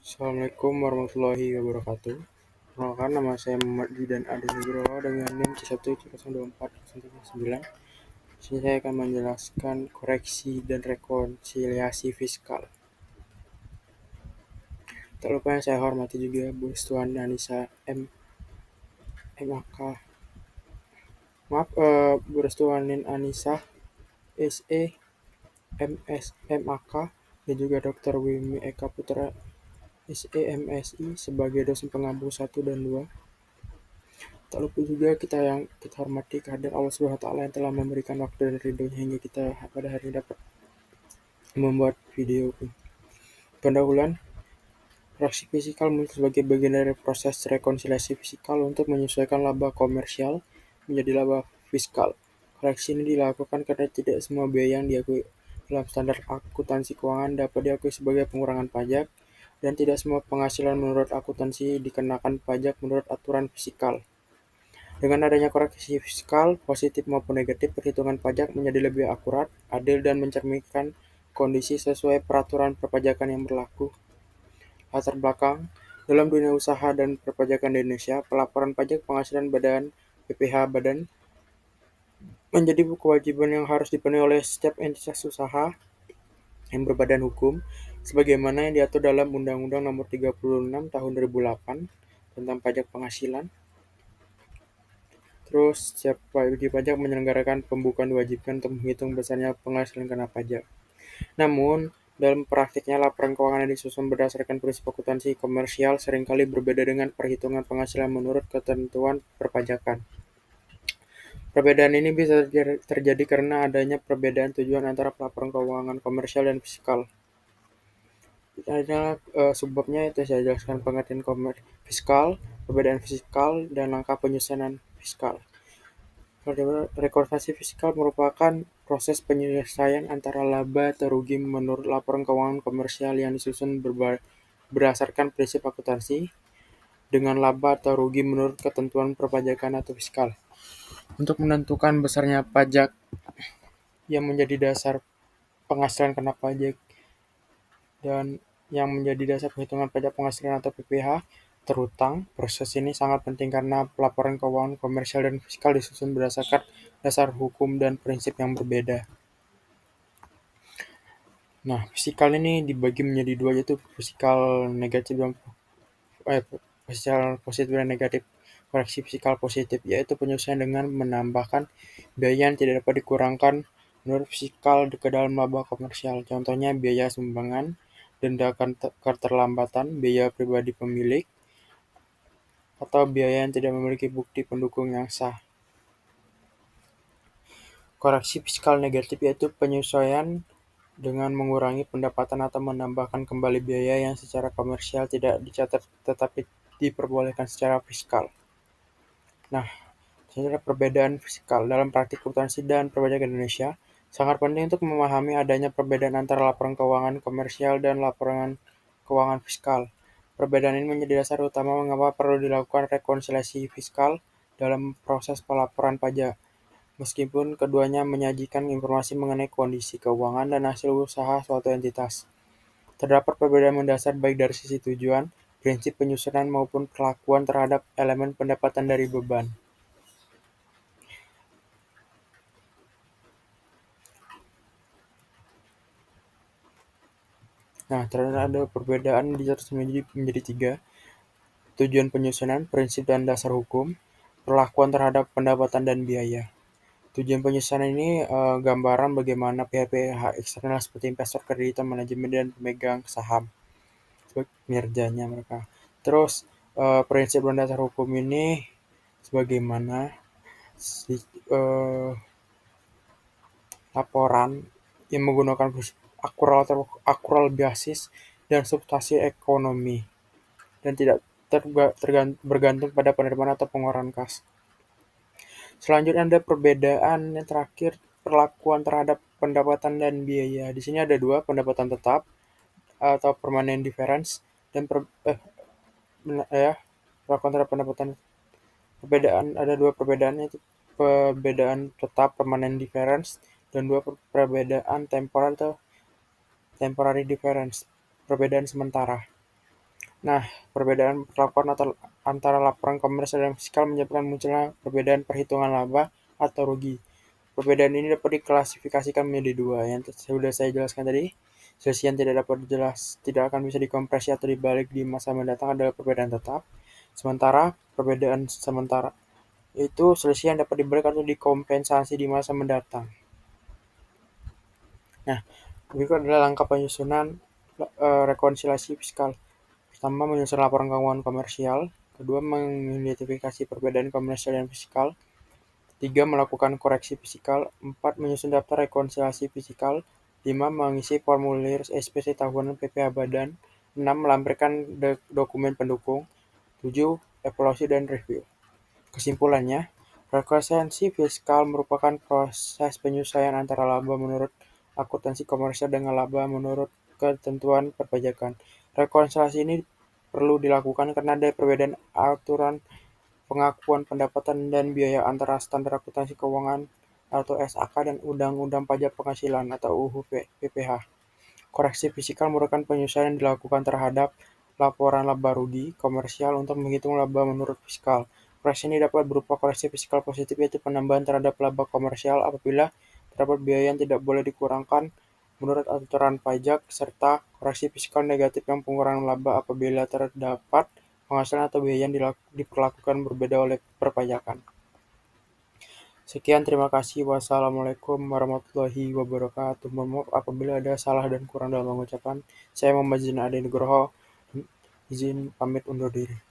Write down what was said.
Assalamualaikum warahmatullahi wabarakatuh. Perkenalkan, nama saya Muhammad Zidan Adi Nugroho dengan NIM C1C024-039. Di sini saya akan menjelaskan koreksi dan rekonsiliasi fiskal. Tak lupa yang saya hormati juga Bu Stuan Anissa MAK. Bu Restuanin Anissa SE MS MAK dan juga Dr. Wimi Eka Putra SE MSI sebagai dosen pengampu 1 dan 2. Tak lupa juga kita hormati kehadiran Allah Subhanahu wa taala yang telah memberikan waktu dan ridhonya hingga kita pada hari ini dapat membuat video pendahuluan. Koreksi fiskal muncul sebagai bagian dari proses rekonsiliasi fiskal untuk menyesuaikan laba komersial menjadi laba fiskal. Koreksi ini dilakukan karena tidak semua biaya yang diakui dalam standar akuntansi keuangan dapat diakui sebagai pengurangan pajak, dan tidak semua penghasilan menurut akuntansi dikenakan pajak menurut aturan fiskal. Dengan adanya koreksi fiskal, positif maupun negatif, perhitungan pajak menjadi lebih akurat, adil, dan mencerminkan kondisi sesuai peraturan perpajakan yang berlaku. Latar belakang: dalam dunia usaha dan perpajakan di Indonesia, pelaporan pajak penghasilan badan (PPh) badan menjadi kewajiban yang harus dipenuhi oleh setiap entitas usaha yang berbadan hukum, sebagaimana yang diatur dalam Undang-Undang Nomor 36 Tahun 2008 tentang Pajak Penghasilan. Terus, setiap wajib pajak menyelenggarakan pembukuan diwajibkan untuk menghitung besarnya penghasilan kena pajak. Namun, dalam praktiknya laporan keuangan yang disusun berdasarkan prinsip akuntansi komersial seringkali berbeda dengan perhitungan penghasilan menurut ketentuan perpajakan. Perbedaan ini bisa terjadi karena adanya perbedaan tujuan antara pelaporan keuangan komersial dan fiskal. Ada subbabnya itu saya jelaskan pengertian fiskal, perbedaan fiskal, dan langkah penyusunan fiskal. Rekonsiliasi fiskal merupakan proses penyelesaian antara laba atau rugi menurut laporan keuangan komersial yang disusun berdasarkan prinsip akuntansi dengan laba atau rugi menurut ketentuan perpajakan atau fiskal. Untuk menentukan besarnya pajak yang menjadi dasar penghasilan kena pajak dan yang menjadi dasar perhitungan pajak penghasilan atau PPh terutang, proses ini sangat penting karena pelaporan keuangan komersial dan fiskal disusun berdasarkan dasar hukum dan prinsip yang berbeda. Nah, fiskal ini dibagi menjadi dua, yaitu fiskal negatif dan fiskal positif dan negatif. Koreksi fiskal positif yaitu penyesuaian dengan menambahkan biaya yang tidak dapat dikurangkan menurut fiskal ke dalam laba komersial. Contohnya biaya sumbangan, denda keterlambatan, biaya pribadi pemilik, atau biaya yang tidak memiliki bukti pendukung yang sah. Koreksi fiskal negatif yaitu penyesuaian dengan mengurangi pendapatan atau menambahkan kembali biaya yang secara komersial tidak dicatat tetapi diperbolehkan secara fiskal. Nah, secara perbedaan fiskal dalam praktik akuntansi dan perpajakan Indonesia, sangat penting untuk memahami adanya perbedaan antara laporan keuangan komersial dan laporan keuangan fiskal. Perbedaan ini menjadi dasar utama mengapa perlu dilakukan rekonsiliasi fiskal dalam proses pelaporan pajak. Meskipun keduanya menyajikan informasi mengenai kondisi keuangan dan hasil usaha suatu entitas, terdapat perbedaan mendasar baik dari sisi tujuan, prinsip penyusunan maupun perlakuan terhadap elemen pendapatan dari beban. Nah, ternyata ada perbedaan menjadi tiga: tujuan penyusunan, prinsip dan dasar hukum, perlakuan terhadap pendapatan dan biaya. Tujuan penyusunan ini gambaran bagaimana pihak-pihak eksternal seperti investor, kreditor, manajemen, dan pemegang saham sebagai kinerjanya mereka. Terus prinsip dan dasar hukum ini sebagaimana laporan yang menggunakan akural basis dan substansi ekonomi dan tidak bergantung pada penerimaan atau pengeluaran kas. Selanjutnya ada perbedaan yang terakhir, perlakuan terhadap pendapatan dan biaya. Di sini ada dua, pendapatan tetap atau permanent difference dan perlakuan terhadap pendapatan. Ada dua perbedaan, yaitu perbedaan tetap permanent difference dan dua perbedaan temporal atau temporary difference, perbedaan sementara. Nah, perbedaan perlakuan antara laporan komersial dan fiskal menyebabkan munculnya perbedaan perhitungan laba atau rugi. Perbedaan ini dapat diklasifikasikan menjadi dua. Yang sudah saya jelaskan tadi, selisih yang tidak akan bisa dikompresi atau dibalik di masa mendatang adalah perbedaan tetap. Sementara perbedaan sementara itu selisih yang dapat dibalik atau dikompensasi di masa mendatang. Nah, berikut adalah langkah penyusunan rekonsiliasi fiskal. Pertama, menyusun laporan keuangan komersial. Kedua, mengidentifikasi perbedaan komersial dan fiskal. Tiga, melakukan koreksi fiskal. Empat, menyusun daftar rekonsiliasi fiskal. Lima, mengisi formulir SPC tahunan PPh Badan. Enam, melampirkan dokumen pendukung. Tujuh, evaluasi dan review. Kesimpulannya, rekonsiliasi fiskal merupakan proses penyelesaian antara laba menurut akuntansi komersial dengan laba menurut ketentuan perpajakan. Rekonsiliasi ini perlu dilakukan karena ada perbedaan aturan pengakuan pendapatan dan biaya antara standar akuntansi keuangan atau SAK dan Undang-Undang Pajak Penghasilan atau UU PPh. Koreksi fiskal merupakan penyesuaian yang dilakukan terhadap laporan laba rugi komersial untuk menghitung laba menurut fiskal. Koreksi ini dapat berupa koreksi fiskal positif, yaitu penambahan terhadap laba komersial apabila terdapat biaya yang tidak boleh dikurangkan menurut aturan pajak, serta koreksi fiskal negatif yang pengurangan laba apabila terdapat penghasilan atau biaya yang diperlakukan berbeda oleh perpajakan. Sekian, terima kasih. Wassalamualaikum warahmatullahi wabarakatuh. Mohon maaf apabila ada salah dan kurang dalam pengucapan. Saya Muhammad Zin Ade Nugroho, izin pamit undur diri.